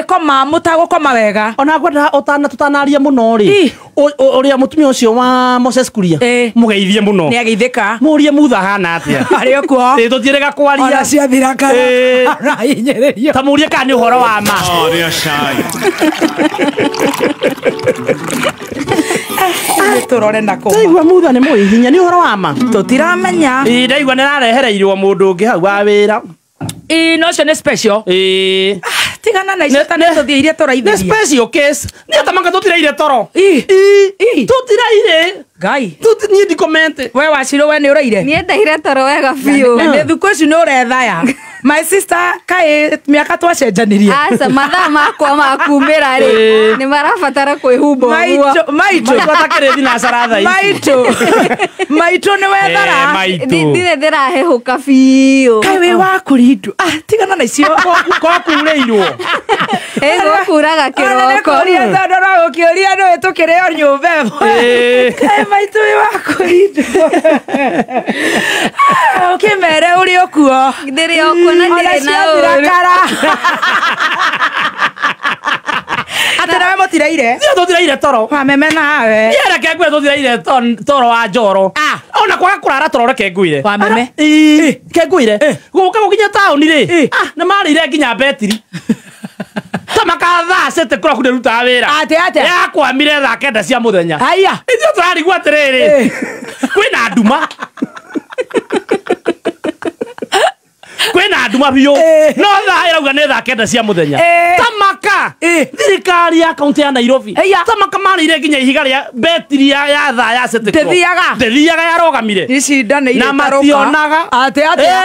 koma mutagukoma wega ona ngwenda tutanaria muno ri uria mutumia ucio wa Moses Kuria mugeithie muno ni ageithika murie mutha hana atia ari okuo tutirega kwaria ona cia thiraka na hinyererio ta murie kana ni uhoro wa ma ni acai turore na koma taigua mutha ni muihinya ni uhoro wa ma tutiramenya ndaigua ni rarehereirwo mundu ungi hau wa wira no cio ni special tigana na icio tane tuthie iria turaithiria ni special case ni atamanga tutiraire toro tutiraire Ngai ni di comment we waciro we ni uraire ni ndaire toro wega biu na ni thuko ici ni urethaya my sister kai miaka twacenjanirie asa mathaa makwa makumira ri ni marabatara kwihumba maito twatakire na saratha maito ni wethara ndire ndirahehuka biu kai we wakurindu tigana na icio kwakureirwo ego kuraga kiroko kuria ndora ukioria no etukireo nyumba kai maito we wakurindu ukimere uri okuo ndire okuo na ndire na urakara atera mutiraire tutiraire toro wamemena we yera kengwe tutiraire toro wa njoro ona kwaga kurara toro reke ngwire wameme kengwire guka gukinya tauni ri na marire nginya betiri tamakatha sete kura kunde ruta wira ate yakwamire tha kenda cia muthenya haya ithio turarigwa atiriri kwina nduma kwina nduma biu no tha irauga ni tha kenda cia muthenya tamaka thirikari ya kaunti ya Nairobi tamaka marire nginya ihiga ria betiri ya tha ya sete ndethiaga yarogamire icindane ile na mationaga ate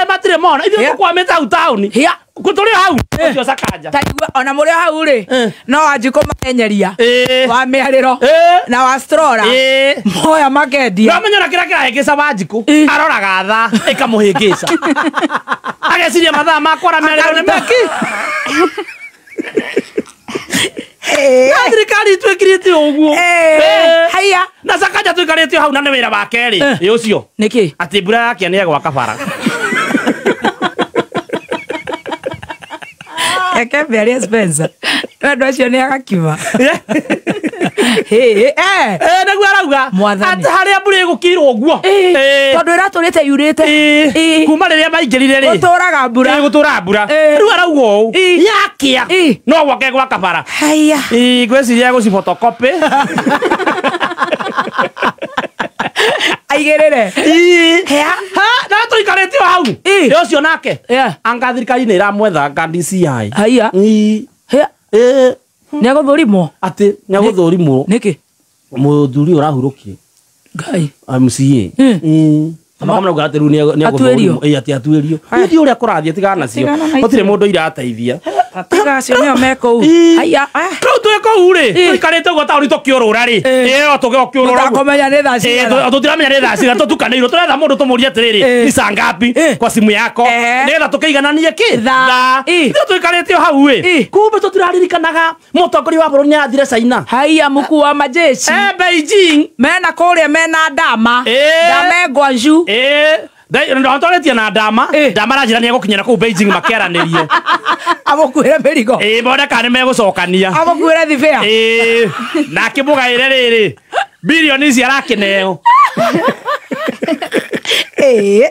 matire mona ithio tukwamite au tauni kuturi hau ucio sakaja taigua ona muri hau ri no wanjiko maenyeria wa miariro na wa strora moya makendia no menyora kira kirahengesa wanjiku aroraga tha ikamuhengesa ageciria mathaa makora miariro ni meki thirikari twikirite uguo haya na sakaja twikarite hau na ni wira wake ri ucio niki ati mbura yake ni egwaka bara eke very Spencer ndo acio ni agakiva naguo arauga Mwathani ati haria mbura igukirwo guo tondu iraturite yurite kuma riria maingirire ri guturaga mbura riu arauga uu yakia no gwake gwaka bara haya gwiciria gucifotokopi aigirire na tuikarite hau ucio nake anga thirikari ni iramwetha DCI haya ni aguthurimo ati ni aguthurimo niki muthuri urahurukie Ngai MCA akamauga ati riu ni aguthurimo ati atuirio ndio uria kurathie tigana nacio gutire mundu irateithia tiga cio nio meko haya tweko uri tuikarite ugo tauri tukiurura ri tugikiurura tutakomenya ni tha cia tutiramenya ni tha cia tutukanirwo turetha mundu tumurie atiriri ni saa ngapi kwa simu yako nigetha tukaigananie ki tha ndio tuikarite hau wi kumbe tutiraririkanaga mutongoria wa bururi ni athire China haya mkuu wa majeshi Beijing mena kuria mena ndama Guangzhou ndotoretie na ndama ranjira ni egukinyira kuu Beijing makiaranirie amukwire mirigo boneka ni megucokania amukwire thibea na akimugaire riri bilioni cia rakineo riu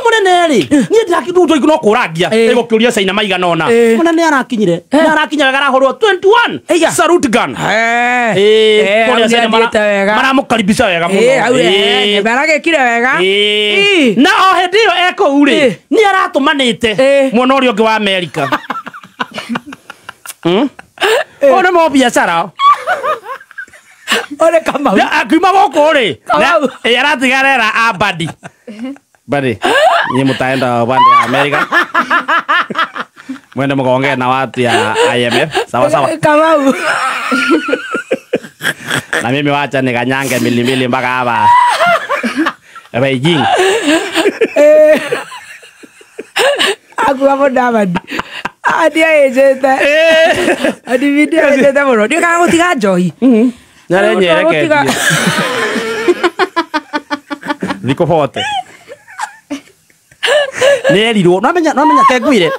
munene ri ni ndakiduto ikuno kurangia igukiuria China maigana ona munene arakinyire arakinya garahorwo 21 salute gun maramukaribisha wega muno baragekire wega na o hindi iyo eko uri ni aratumanite mwana uria ungi wa America ona mo biashara ole kama akima goko ri aratigarera abadi badi ni mutaenda bande ya America mwende mgonge na watu ya IMF sawa sawa kama na mimi wacha nikanyange milimili mpaka hapa Beijing aku hapo David adia ejeta adi video ejeta bro ndio kana gutiga njohi nare nyereke Niko pote nerirwo namenya kengwire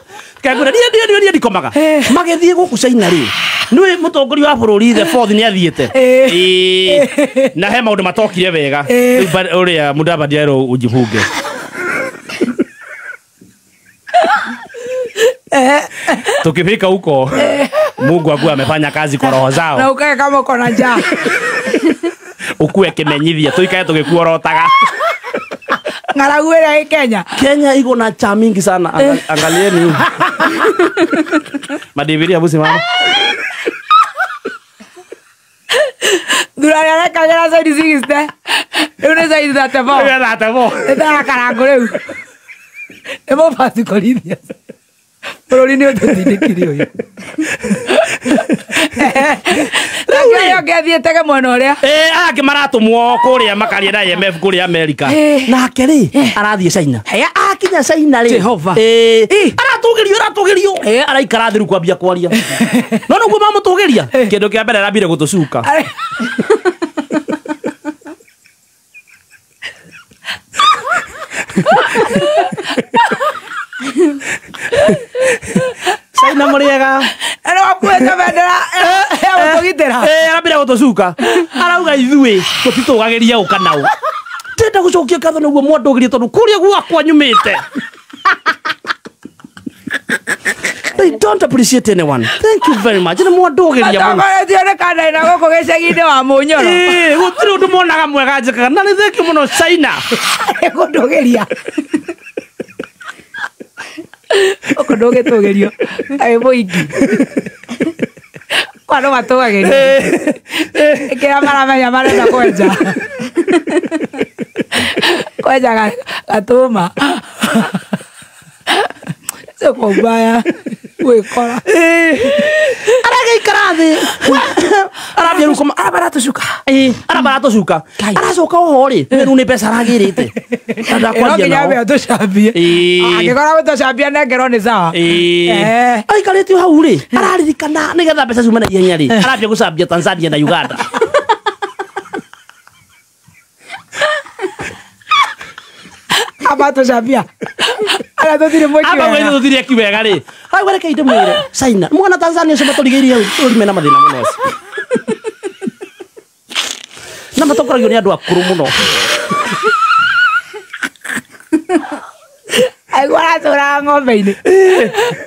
ni ndikomaga magethie guku China ri nĩ mũtongoria wa bũrũri the fourth nĩ athiĩte na he maũndũ matokire wega ũrĩa Mudavadi ero ujibunge tukifika huko Mungu akuwa amefanya kazi kwa roho zao na ukae kama uko na njaa ukue kimenyithia tuikae tugikuorotaga ngaragu ĩrĩa Kenya iko na cha mingi sana angalieni madiviri abusi mama durani arekagĩra zaidi 60 rĩu nĩ zaidi 34 ĩtara karango rĩu emo basi korithia bũrũri nĩ ũtũtindĩkire ũyũ lakini ũngĩathiĩtege mwena ũrĩa angĩ maratũmwo kũrĩa makaria na IMF kũrĩa America nake rĩ arathiĩ China akinya China rĩ aratũgĩrio araikara thiru kwambia kwaria no nĩguo mamũtũgĩria kĩndũ kĩa mbere arambire gũtũcuka China muriega eno wakuete bendera ya gũtũgitĩra arambire gũtũcuka arauga ithuĩ tũtitũgagĩria ũkanau tenda gũcokia katho nĩguo mwandũgĩrie tondũ kũrĩa gwakwa nyumĩte They don't appreciate anyone. Thank you very much. Nĩ mwandũgĩria mũno. Atakoretio nĩ kanaina gũkũ gĩcagi-inĩ wa Mũnyoro. Gũtirĩ ũndũ monaga mwega njĩkaga na nĩ thengi mũno China. Gũndũgĩria. Oko ndũgĩtũgĩrio. Aĩ mũingĩ. Kwa no matũgagĩrio. Ĩkĩra maramenya marenda kwenja. Kwenja gatũma. Soko mbaya wekora arageikara thĩ arambia rukoma arabaratucuka aracoka oho rĩ rĩu nĩ mbeca aragĩrĩte ndakwaria nao atũcambie angĩkorwo gũtũcambia nengerwo nĩ sawa aikarĩte hau rĩ araririkana nĩgetha mbeca ciume na ihenya rĩ arambia gũcambia Tanzania na Uganda abatũcambia ala tũtirĩ mwĩki wega aba tũtirĩ eki wega rĩ hau reke inde mwĩre China mwana Tanzania ũcio matũrigĩirie hau tũrĩ mena mathĩna mũno na matũkoragio nĩ andũ akũrũ mũno aigua aratũraga ng'ombe-inĩ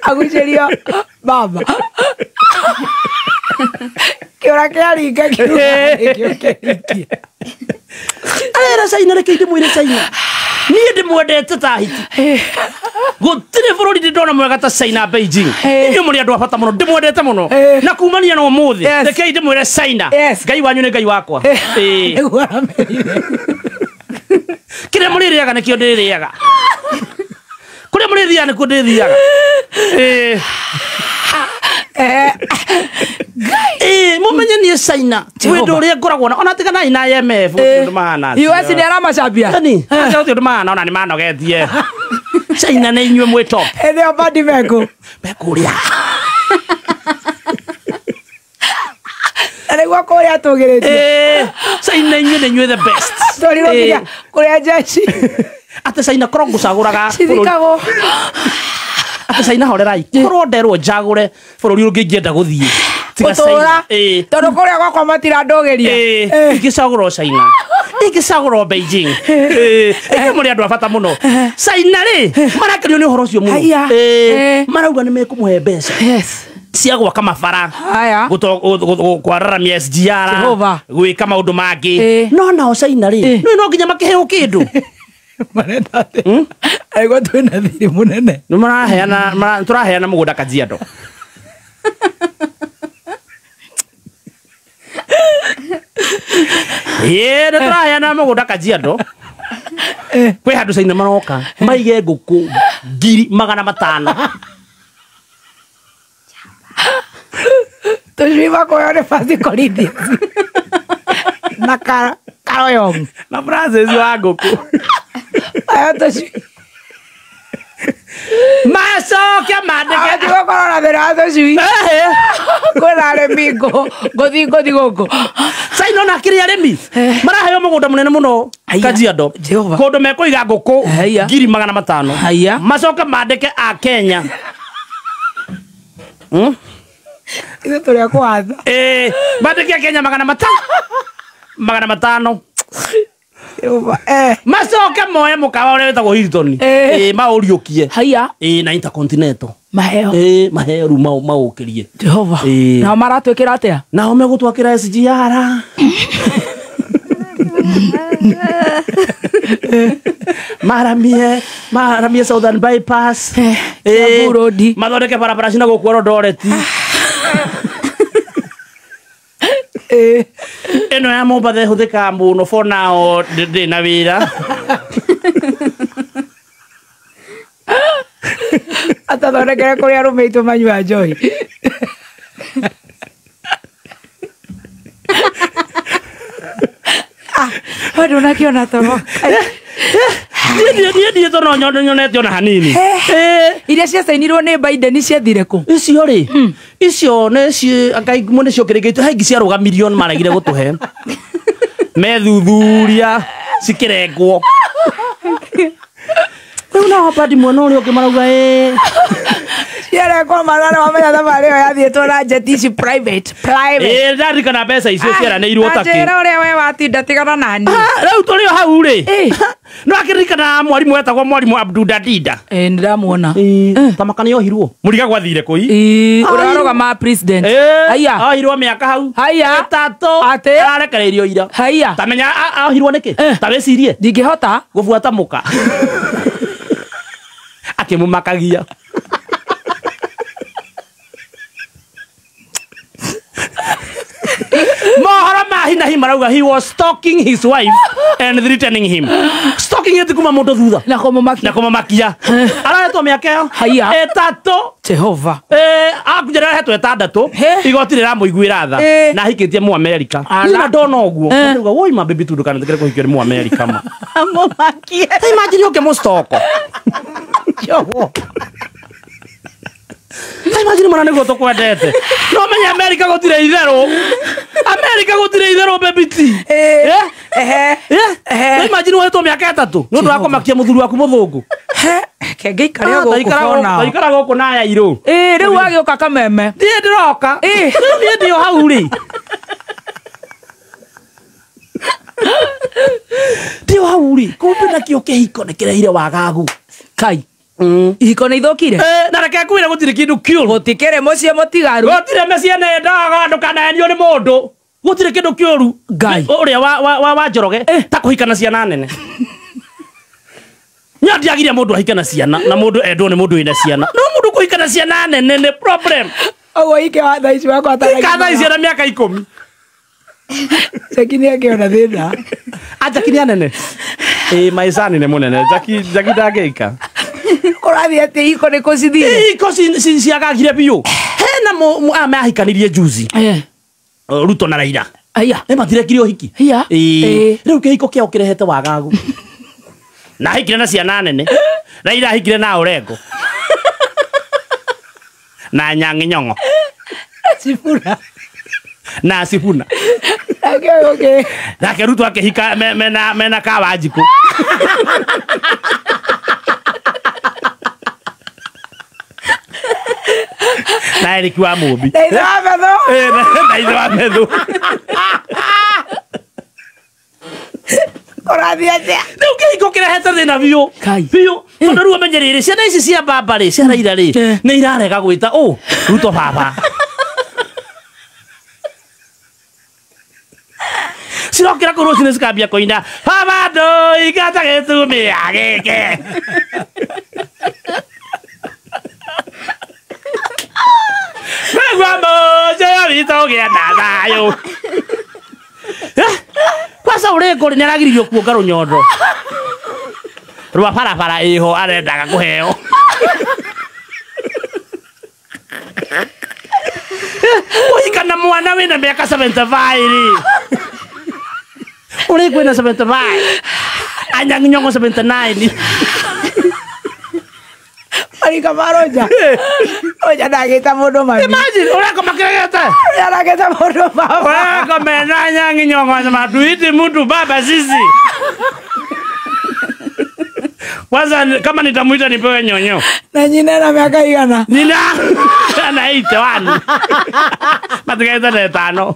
agucĩrio baba kĩũra kĩaringa kĩũkĩrikia arera China reke inde mwĩre China niĩ ndĩmwendete ta hiti gũtirĩ bũrũri ndĩndona mwega ta China Beijing inyuĩ mũrĩ andũ a bata mũno ndĩmwendete mũno na kumania na ũmũthĩ rekei ndĩmwĩre China Ngai wanyu nĩ Ngai wakwa kĩrĩa mũrĩrĩaga nĩkĩo ndĩrĩaga kũrĩa mũrĩthiaga nĩkuo ndĩthiaga mumenye niĩ China wĩndũ ũrĩa ngoragwo na ona tiganai na IMF ũndũ mahana US nĩ aramacambia ũndũ mahana ona nĩ manogetie China nĩ inyuĩ mwĩ top ĩthĩo bandi mekũ mekũrĩa nĩguo kũrĩa tũgĩrĩtie China inyuĩ nĩ inyuĩ the best tũrirwo nginya kũrĩa jeshi atĩ China korwo ngũcagũraga cithikagwo atĩ China horerai korwo nderwo njagũre bũrũri ũngĩ ingĩenda gũthiĩ gũtũra tondũ kũrĩa gwakwa matirandũgĩria ingĩcagũrwo China ingĩcagũrwo Beijing mũrĩ andũ a bata mũno China rĩ marakenio nĩ ũhoro ũcio mũno marauga nĩ mekũmũhe mbeca cia gwaka mabara kwararamia SGR gwĩka maũndũ mangĩ no nao China rĩ no nginya makĩheo kĩndũ marenda atĩ aigua twĩna thirĩ mũnene nĩ tũraheana mũgũnda Kajiado nĩ tũraheana mũgũnda Kajiado kwĩ handũ China maroka maige ngũkũ 500,000 tũcui makoyo nĩ basi korithia na karoyong na Francis wa ngũkũ ayo tũcui macokia mandĩke tũgũkorwo na thĩna wa tũcui kwĩna arĩmi ngũthi gũkũ sai no na kiri arimi maraheyo mugunda munene muno Kajiado kondo mekoiga nguku 500,000 macoka mandike a Kenya Itu tulia kwanza mandike a Kenya 500,000 macoke moye mukawa uria wetagwo Hilton mauriukie na Intercontinental maheo ru maukirie Jehova na maratwikira atia nao megutwakira SGR maramie Southern Bypass Burodi mathondeke barabara cina gukworo Doreti eno ya Mombatha huthika muno for now na wira atathondekere kuria rumeitu manyua njoi Wadu nakiona toro Dia tono nyonete ona hanini iria ciacainirwo ni Biden ciathire ku icio ri icio necio akai mone cio kiregeito haingi cia ruga million maragire gutuhe methuthuria cikirengwo una hapadi mwana uri okimarauga Yere kwa manana wamenya thamari yo yathietwo na jet ici private ndari kana pesa icio ciara ne irwo taki njira uria we watinda tigana nani riu turi hau ri no akirikana mwarimu wetagwo mwarimu Abdudadida ndiramuona tamakana yohirwo muriga gwathire koi urarugama president haya ohirwo miaka hau haya 3 ararekereirio ira haya tamenya ohirwo niki tabecirie ndingihota gubuata muka akimumakagia Mohara mahina himarauga he was stalking his wife and threatening him. Stalking it kuma moto thutha. Na kumumakia. Arahetwo miaka yo. Haya. 3. Jehova. Akujera hetwo 6. Igoti riramuiguira tha. Na hikitie mu America. Na ndona oguo. Ndauga woi ma baby tundu kana ndikire kuhikio mu America ma. Amumakie. Imagine uke mustoko. Yo. Imagine mwana nego to kwendete. No menya America gutire itherũ. America gutire itherũ baby ti. Imagine wetwo miaka 3. No ndo akomakia muthuru waku muthungu. Kenge ikaria gukona. Taikara guku na ya iru. Riu agioka kameme. Ndie ndiroka. Ndie ndio hau ri. Ndio hau ri. Kumbe nakio kihiko nekireire wagagu. Kai. Ihiko ni ithokire na reke kwire gutire kindu kiuru gutikere mucie mutigaru gutire mecia nendaga ndukanenio ni mundu gutire kindu kiuru ngai uria wa njoroge ta kuhikana ciana nene nyadiagirie mundu ahikana ciana na mundu endwo ni mundu ina ciana no mundu kuhikana ciana nene ni problem ogo ike wa thaici wakwa thaici na miaka 10 Jackie akiona thina Jackie nene maisani ne munene Jackie dageika Korathi ati iko ni kucithire iko ciagagire biu hena mahikanirie juzi Ruto na Raila aya mathire kiri ohiki riu kihiko kiao kirehete wagagu na hikire na ciana nene Raila hikire na Orengo na Nyang'i Nyong'o Sifuna na Sifuna okay nake Ruto akihika mena Kawanjiku na Eric wa Mumbi Naitha wa Methu Korathi atia riu kihiko kirehete thina biu tondu riu amenyerere ciana ici cia baba ri cia Raila ri ni irarega gwita Ruto baba cirokira kå rå cinä cikambia kå ina baba ndå ingata gä tumä agä ke megua må cio witå gä a na thayå kwaca å rä ngå rä nä aragiririo kuonga rå nyondo rwa barabara ä ho arendaga kå heo å hikana mwana wä na mä aka 75 Ule kwena 75 Anyang'i Nyong'o 79 Marika Maroja. Oja ndagita mundu mami. Imagine urako makirete. Ndagita mundu baba. Urako menanya nginyongo maduiti mtu baba sisi. Kwanza kama nitamuita nipewe nyonyo. Na nyina na miaka igana. Nina ana 81. Matukaita na 5.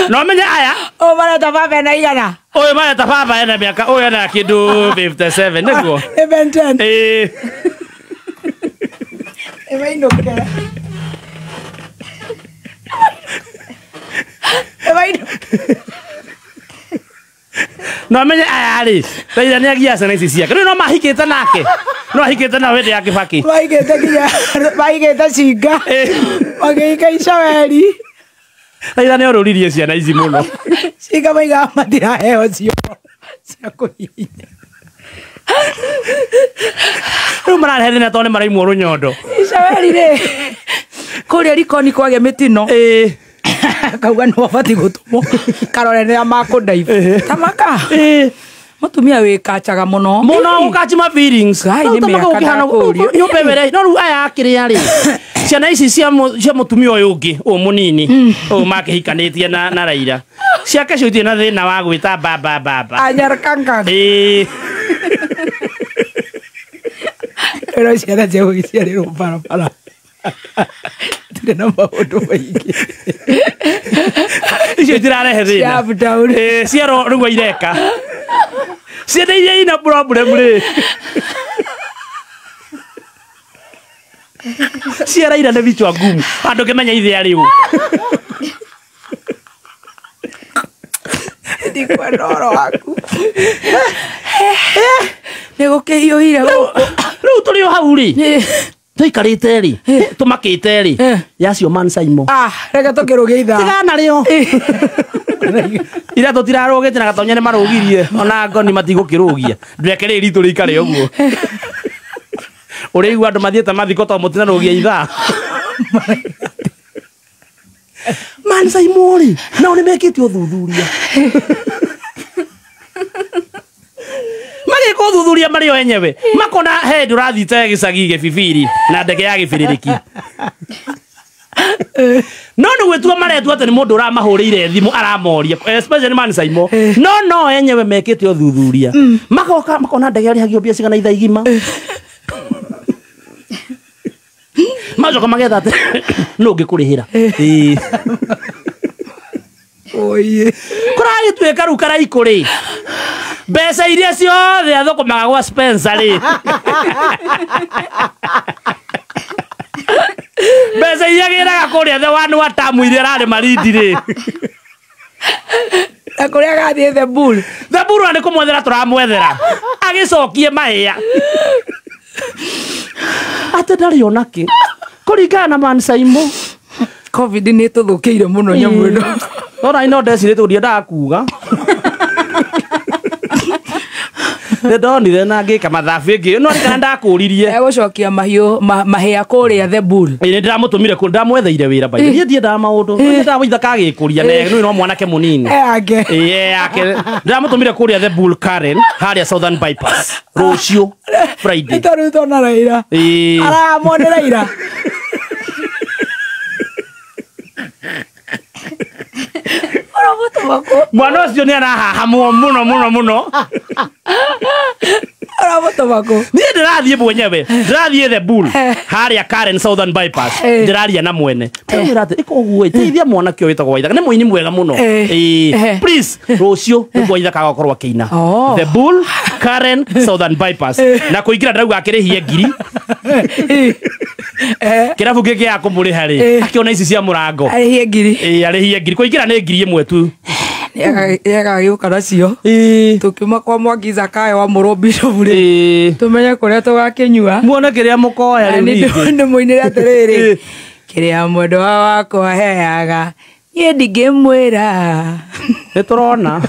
No menya aya. O mara tababa na igana. Oye mara tababa yana miaka oye na kidu 57 ndio. Even 10. Emaino kera. Emaino. No menya aya ri. Taira ni agia sana ici ciake. No mahikite nake. No ahikite na wende yake Kibaki. Maigite cinga. Magika icaweri. Taira ni oruririe ciana ici muno. Cinga maiga matira heo cio. Cia kuhihinya. Riu mararehethina tone maraimwo runyondo. Icaweri ri. Kuria rikoni kwage mitino. Kauga no bati gutumo karorenera makundaivu tamaka mutumia wikachaga muno ukachi ma feelings ai ni me akana kurio nyopebere no ru aya akiri ari ciana ici cia mutumia uyu ungi munini makihikanitie na Raila ciake ciutie na thina wa gwita baba anyarkanga ero ciana cio giciarĩrwo barabara Tena maundu maingi. Icio itirarehe thina. Ciaro rĩu ireka. Ciana iria ina problem rĩ. Ciara ira nĩ vichwa ngumu. Andũ kĩmenya ithĩa rĩu. Ndikwa ndoro waku. Nĩgũkĩhiũhire gũkũ. Rĩu tũrĩ o hau rĩ. Tuikarite ri tumakite ri yacio mansaimo rega tukirugitha tigana rio ira tutirarugite na gatonya ni marugirie ona ngoni matigukirugia ndwekere ritu rikare uguo uri igwa andu mathiete mathiko to mutina rugia itha mansaimo ri no ni mekite uthuthuria magiko uthuthuria mario enyewe makona he ndurathite gicagi gibibiri na ndege ya gibiririki no ni gwetua maretua ati ni mundu uramahurire thimu aramoria especially mansaimo no enyewe mekite uthuthuria makoka makona ndege ari hagio bia cigana itha igima majoka magetha ati no ngikurihira oye kurai tweka ru karai kuri Besa iria ciothe athukumaga gwa Spencer ri. Besa iria giraga kuria the one wa tamu iria rari marindi ri. Na kuria gathie the bull. The bull ani kumwethera turamwethera. Agicokie mahia. Ate ndari onake. Kuringana na mansaimo. Covid ni tuthukiire muno nyamu ino. Ora ino ndecire turia ndakuga. Ndonire na ngika mathabu ingi no rikana ndakuririe gucokia mahiu mahia kuria the bull ni ndiramutumire ku ndamwetheire wira bai ni ndienda maundu ni ndawaitha kagikuria ne no mwanake munini yake ndiramutumire kuria the bull Karen haria Southern Bypass rucio Friday itaruto na Raila ara mone Raila mwana ucio ni arahahamwo muno araboto bako ni ndirathie mwenyewe ndirathie the bull haria Karen Southern Bypass ndiraria na mwene ndirathie ikoguo teithia mwana kio witagwo waitha ni muini mwega muno please rucio niguo waitha kaga korwa keina the bull Karen Southern Bypass na kuingira ndauga akirihie ngiri kirabu giki ya kumuriha ri akiona ici cia murango arihie ngiri kuingira ni ngiri imwe tu yega giuka nacio tukima kwa Mwangi Zakayo wa Murobisho bure tumenye kuria tugakinyua muone kiria mukoya riu ni muinire atiriri kiria mwendwa wakwa heaga nie ndingimwira niturona